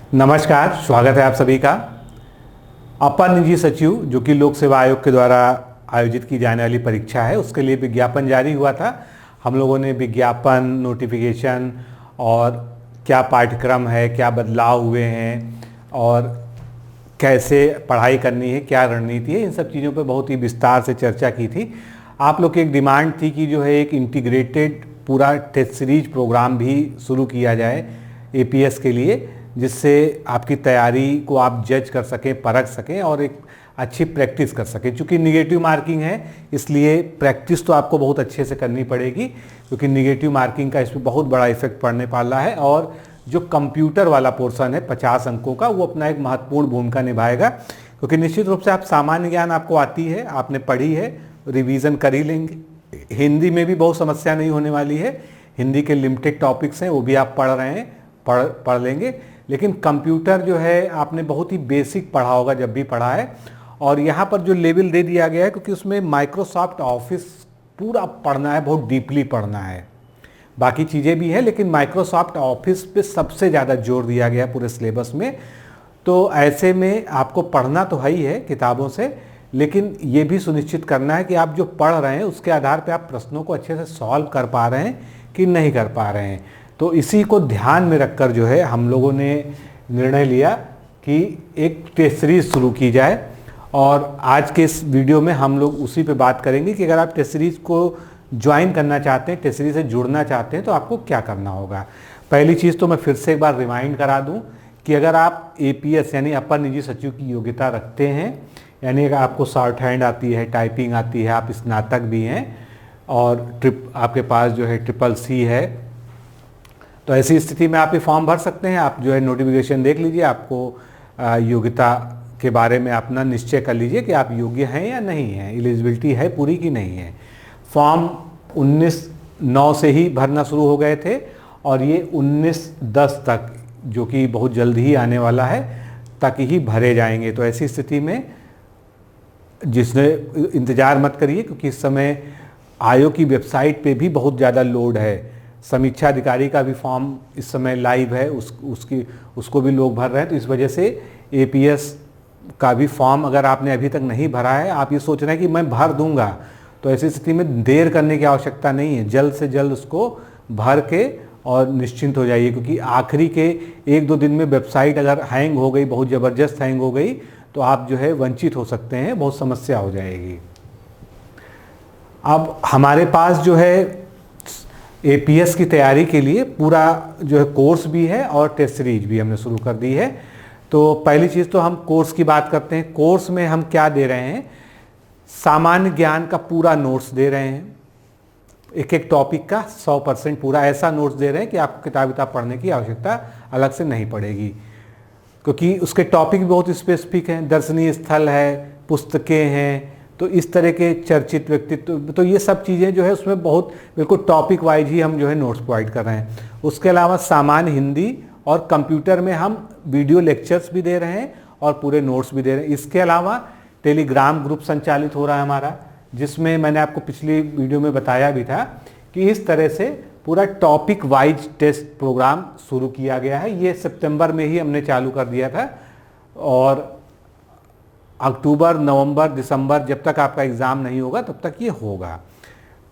नमस्कार, स्वागत है आप सभी का। अपर निजी सचिव जो कि लोक सेवा आयोग के द्वारा आयोजित की जाने वाली परीक्षा है, उसके लिए विज्ञापन जारी हुआ था। हम लोगों ने विज्ञापन, नोटिफिकेशन और क्या पाठ्यक्रम है, क्या बदलाव हुए हैं और कैसे पढ़ाई करनी है, क्या रणनीति है, इन सब चीज़ों पर बहुत ही विस्तार से चर्चा की थी। आप लोग की एक डिमांड थी कि जो है एक इंटीग्रेटेड पूरा टेस्ट सीरीज प्रोग्राम भी शुरू किया जाए एपीएस के लिए, जिससे आपकी तैयारी को आप जज कर सकें, परख सकें और एक अच्छी प्रैक्टिस कर सकें। क्योंकि निगेटिव मार्किंग है, इसलिए प्रैक्टिस तो आपको बहुत अच्छे से करनी पड़ेगी, क्योंकि निगेटिव मार्किंग का इसमें बहुत बड़ा इफेक्ट पड़ने वाला है। और जो कंप्यूटर वाला पोर्शन है 50 अंकों का, वो अपना एक महत्वपूर्ण भूमिका निभाएगा। क्योंकि निश्चित रूप से आप सामान्य ज्ञान आपको आती है, आपने पढ़ी है, रिवीजन कर ही लेंगे। हिंदी में भी बहुत समस्या नहीं होने वाली है, हिंदी के लिमिटेड टॉपिक्स हैं, वो भी आप पढ़ रहे हैं, पढ़ लेंगे। लेकिन कंप्यूटर जो है आपने बहुत ही बेसिक पढ़ा होगा जब भी पढ़ा है। और यहाँ पर जो लेवल दे दिया गया है, क्योंकि उसमें माइक्रोसॉफ्ट ऑफिस पूरा पढ़ना है, बहुत डीपली पढ़ना है। बाकी चीज़ें भी हैं, लेकिन माइक्रोसॉफ्ट ऑफिस पे सबसे ज़्यादा जोर दिया गया है पूरे सिलेबस में। तो ऐसे में आपको पढ़ना तो है ही है किताबों से, लेकिन ये भी सुनिश्चित करना है कि आप जो पढ़ रहे हैं उसके आधार पर आप प्रश्नों को अच्छे से सॉल्व कर पा रहे हैं कि नहीं कर पा रहे हैं। तो इसी को ध्यान में रखकर जो है हम लोगों ने निर्णय लिया कि एक टेस्ट सीरीज शुरू की जाए। और आज के इस वीडियो में हम लोग उसी पे बात करेंगे कि अगर आप टेस्ट सीरीज को ज्वाइन करना चाहते हैं, टेस्ट सीरीज से जुड़ना चाहते हैं, तो आपको क्या करना होगा। पहली चीज़ तो मैं फिर से एक बार रिमाइंड करा दूं कि अगर आप एपीएस यानी अपर निजी सचिव की योग्यता रखते हैं, यानी अगर आपको शॉर्ट हैंड आती है, टाइपिंग आती है, आप स्नातक भी हैं और आपके पास जो है CCC है, तो ऐसी स्थिति में आप ये फॉर्म भर सकते हैं। आप जो है नोटिफिकेशन देख लीजिए, आपको योग्यता के बारे में अपना निश्चय कर लीजिए कि आप योग्य हैं या नहीं हैं, एलिजिबिलिटी है पूरी की नहीं है। फॉर्म 19/9 से ही भरना शुरू हो गए थे और ये 19/10 तक, जो कि बहुत जल्द ही आने वाला है, तक ही भरे जाएंगे। तो ऐसी स्थिति में जिसने इंतज़ार मत करिए, क्योंकि इस समय आयोग की वेबसाइट पे भी बहुत ज़्यादा लोड है। समीक्षा अधिकारी का भी फॉर्म इस समय लाइव है, उसको भी लोग भर रहे हैं। तो इस वजह से एपीएस का भी फॉर्म अगर आपने अभी तक नहीं भरा है, आप ये सोच रहे हैं कि मैं भर दूंगा, तो ऐसी स्थिति में देर करने की आवश्यकता नहीं है। जल्द से जल्द उसको भर के और निश्चिंत हो जाइए, क्योंकि आखिरी के 1-2 दिन में वेबसाइट अगर हैंग हो गई, बहुत ज़बरदस्त हैंग हो गई, तो आप जो है वंचित हो सकते हैं, बहुत समस्या हो जाएगी। अब हमारे पास जो है एपीएस की तैयारी के लिए पूरा जो है कोर्स भी है और टेस्ट सीरीज भी हमने शुरू कर दी है। तो पहली चीज़ तो हम कोर्स की बात करते हैं। कोर्स में हम क्या दे रहे हैं, सामान्य ज्ञान का पूरा नोट्स दे रहे हैं, एक एक टॉपिक का 100% पूरा ऐसा नोट्स दे रहे हैं कि आपको किताब पढ़ने की आवश्यकता अलग से नहीं पड़ेगी, क्योंकि उसके टॉपिक भी बहुत स्पेसिफिक हैं। दर्शनीय स्थल है, पुस्तकें हैं, तो इस तरह के चर्चित व्यक्तित्व, तो ये सब चीज़ें जो है उसमें बहुत बिल्कुल टॉपिक वाइज ही हम जो है नोट्स प्रोवाइड कर रहे हैं। उसके अलावा सामान्य हिंदी और कंप्यूटर में हम वीडियो लेक्चर्स भी दे रहे हैं और पूरे नोट्स भी दे रहे हैं। इसके अलावा टेलीग्राम ग्रुप संचालित हो रहा है हमारा, जिसमें मैंने आपको पिछली वीडियो में बताया भी था कि इस तरह से पूरा टॉपिक वाइज टेस्ट प्रोग्राम शुरू किया गया है। ये सितंबर में ही हमने चालू कर दिया था और अक्टूबर, नवंबर, दिसंबर, जब तक आपका एग्ज़ाम नहीं होगा तब तक ये होगा।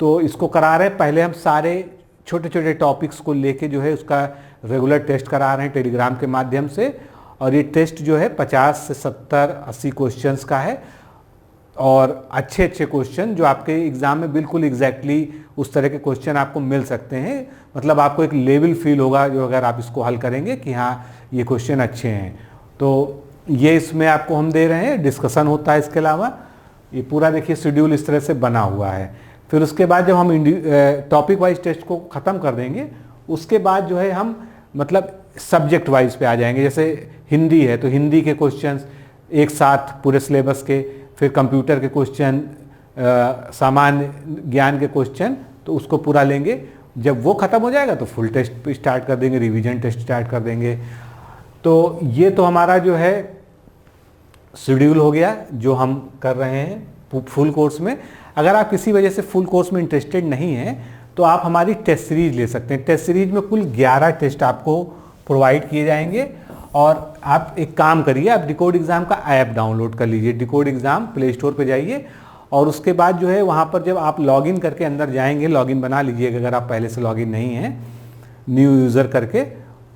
तो इसको करा रहे हैं। पहले हम सारे छोटे छोटे टॉपिक्स को लेके जो है उसका रेगुलर टेस्ट करा रहे हैं टेलीग्राम के माध्यम से। और ये टेस्ट जो है 50 से 70-80 क्वेश्चंस का है और अच्छे क्वेश्चन जो आपके एग्ज़ाम में बिल्कुल एग्जैक्टली उस तरह के क्वेश्चन आपको मिल सकते हैं। मतलब आपको एक लेवल फील होगा जो अगर आप इसको हल करेंगे कि हाँ ये क्वेश्चन अच्छे हैं। तो ये इसमें आपको हम दे रहे हैं, डिस्कशन होता है। इसके अलावा ये पूरा देखिए शेड्यूल इस तरह से बना हुआ है। फिर उसके बाद जब हम टॉपिक वाइज टेस्ट को ख़त्म कर देंगे, उसके बाद जो है हम मतलब सब्जेक्ट वाइज पे आ जाएंगे। जैसे हिंदी है तो हिंदी के क्वेश्चंस एक साथ पूरे सिलेबस के, फिर कंप्यूटर के क्वेश्चन, सामान्य ज्ञान के क्वेश्चन, तो उसको पूरा लेंगे। जब वो ख़त्म हो जाएगा तो फुल टेस्ट स्टार्ट कर देंगे, रिवीजन टेस्ट स्टार्ट कर देंगे। तो ये तो हमारा जो है शेड्यूल हो गया जो हम कर रहे हैं फुल कोर्स में। अगर आप किसी वजह से फुल कोर्स में इंटरेस्टेड नहीं हैं तो आप हमारी टेस्ट सीरीज ले सकते हैं। टेस्ट सीरीज में कुल 11 टेस्ट आपको प्रोवाइड किए जाएंगे और आप एक काम करिए, आप डिकोड एग्ज़ाम का ऐप डाउनलोड कर लीजिए। डिकोड एग्ज़ाम प्ले स्टोर पे जाइए और उसके बाद जो है वहाँ पर जब आप लॉगिन करके अंदर जाएंगे, लॉगिन बना लीजिएगा अगर आप पहले से लॉगिन नहीं हैं, न्यू यूज़र करके।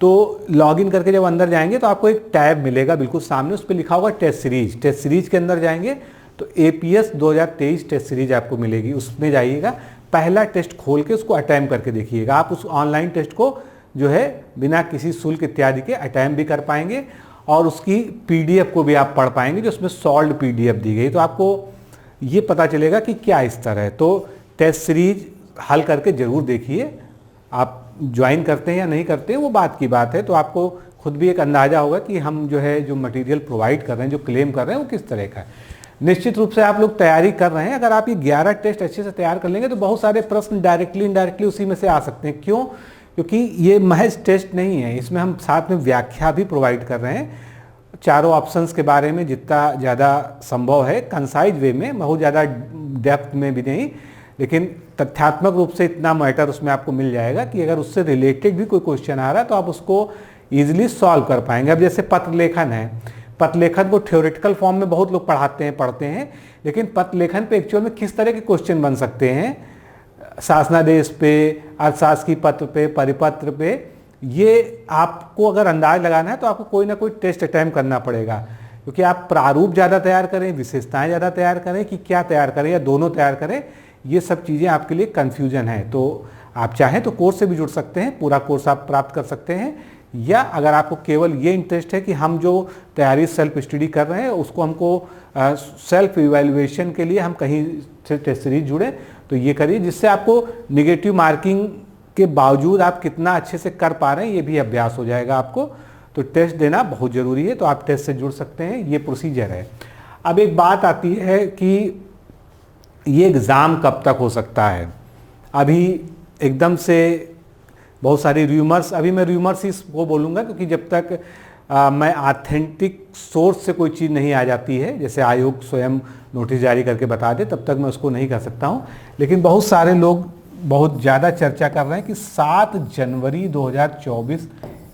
तो लॉगिन करके जब अंदर जाएंगे तो आपको एक टैब मिलेगा बिल्कुल सामने, उस पर लिखा होगा टेस्ट सीरीज। टेस्ट सीरीज के अंदर जाएंगे तो APS 2023 टेस्ट सीरीज आपको मिलेगी, उसमें जाइएगा। पहला टेस्ट खोल के उसको अटैम्प्ट करके देखिएगा। आप उस ऑनलाइन टेस्ट को जो है बिना किसी शुल्क इत्यादि के अटैम्प्ट भी कर पाएंगे और उसकी PDF को भी आप पढ़ पाएंगे जो उसमें सॉल्व PDF दी गई। तो आपको ये पता चलेगा कि क्या स्तर है। तो टेस्ट सीरीज हल करके ज़रूर देखिए। आप ज्वाइन करते हैं या नहीं करते हैं वो बात की बात है, तो आपको खुद भी एक अंदाज़ा होगा कि हम जो है जो मटेरियल प्रोवाइड कर रहे हैं, जो क्लेम कर रहे हैं वो किस तरह का है। निश्चित रूप से आप लोग तैयारी कर रहे हैं, अगर आप ये 11 टेस्ट अच्छे से तैयार कर लेंगे तो बहुत सारे प्रश्न डायरेक्टली इनडायरेक्टली उसी में से आ सकते हैं। क्यों? क्योंकि ये महज टेस्ट नहीं है, इसमें हम साथ में व्याख्या भी प्रोवाइड कर रहे हैं चारों ऑप्शंस के बारे में जितना ज़्यादा संभव है, कंसाइज वे में, बहुत ज़्यादा डेप्थ में भी नहीं, लेकिन तथ्यात्मक रूप से इतना मैटर उसमें आपको मिल जाएगा कि अगर उससे रिलेटेड भी कोई क्वेश्चन आ रहा है तो आप उसको ईजिली सॉल्व कर पाएंगे। अब जैसे पत्र लेखन है, पत्र लेखन को थ्योरेटिकल फॉर्म में बहुत लोग पढ़ते हैं, लेकिन पत्र लेखन पे एक्चुअल में किस तरह के क्वेश्चन बन सकते हैं, शासनादेश पे, अर्थशास्त्री पत्र पे, परिपत्र पे, ये आपको अगर अंदाज लगाना है तो आपको कोई ना कोई टेस्ट अटैम्प्ट करना पड़ेगा। क्योंकि आप प्रारूप ज़्यादा तैयार करें, विशेषताएं ज़्यादा तैयार करें कि क्या तैयार करें या दोनों तैयार करें, ये सब चीज़ें आपके लिए कन्फ्यूजन है। तो आप चाहें तो कोर्स से भी जुड़ सकते हैं, पूरा कोर्स आप प्राप्त कर सकते हैं, या अगर आपको केवल ये इंटरेस्ट है कि हम जो तैयारी सेल्फ स्टडी कर रहे हैं उसको हमको सेल्फ इवैल्यूएशन के लिए हम कहीं से टेस्ट सीरीज जुड़े तो ये करिए, जिससे आपको निगेटिव मार्किंग के बावजूद आप कितना अच्छे से कर पा रहे हैं ये भी अभ्यास हो जाएगा आपको। तो टेस्ट देना बहुत ज़रूरी है, तो आप टेस्ट से जुड़ सकते हैं, ये प्रोसीजर है। अब एक बात आती है कि ये एग्ज़ाम कब तक हो सकता है। अभी एकदम से बहुत सारी र्यूमर्स, अभी मैं र्यूमर्स ही वो बोलूँगा क्योंकि जब तक मैं ऑथेंटिक सोर्स से कोई चीज़ नहीं आ जाती है, जैसे आयोग स्वयं नोटिस जारी करके बता दे, तब तक मैं उसको नहीं कर सकता हूँ। लेकिन बहुत सारे लोग बहुत ज़्यादा चर्चा कर रहे हैं कि 7 जनवरी 2024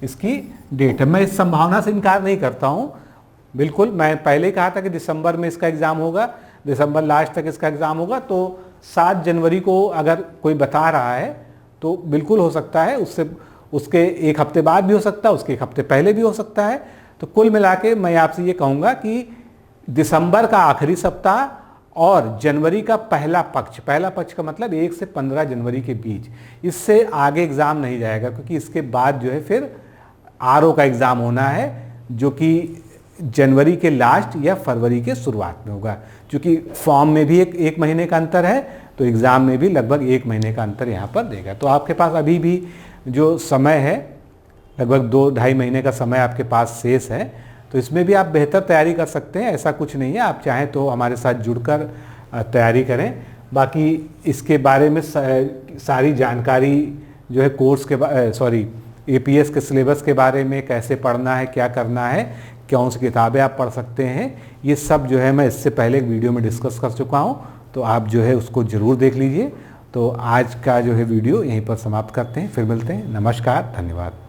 इसकी डेट है। मैं इस संभावना से इनकार नहीं करता हूँ, बिल्कुल। मैं पहले ही कहा था कि दिसंबर में इसका एग्ज़ाम होगा, दिसंबर लास्ट तक इसका एग्ज़ाम होगा। तो 7 जनवरी को अगर कोई बता रहा है तो बिल्कुल हो सकता है, उसके एक हफ्ते बाद भी हो सकता है, उसके एक हफ्ते पहले भी हो सकता है। तो कुल मिला के मैं आपसे ये कहूँगा कि दिसंबर का आखिरी सप्ताह और जनवरी का पहला पक्ष का मतलब 1 से 15 जनवरी के बीच, इससे आगे एग्ज़ाम नहीं जाएगा, क्योंकि इसके बाद जो है फिर RO का एग्ज़ाम होना है जो कि जनवरी के लास्ट या फरवरी के शुरुआत में होगा। क्योंकि फॉर्म में भी एक महीने का अंतर है, तो एग्ज़ाम में भी लगभग 1 महीने का अंतर यहाँ पर देगा। तो आपके पास अभी भी जो समय है लगभग 2-2.5 महीने का समय आपके पास शेष है, तो इसमें भी आप बेहतर तैयारी कर सकते हैं। ऐसा कुछ नहीं है, आप चाहें तो हमारे साथ जुड़कर तैयारी करें। बाकी इसके बारे में सारी जानकारी जो है कोर्स के APS के सिलेबस के बारे में, कैसे पढ़ना है, क्या करना है, कौन सी किताबें आप पढ़ सकते हैं, ये सब जो है मैं इससे पहले एक वीडियो में डिस्कस कर चुका हूँ, तो आप जो है उसको ज़रूर देख लीजिए। तो आज का जो है वीडियो यहीं पर समाप्त करते हैं, फिर मिलते हैं। नमस्कार, धन्यवाद।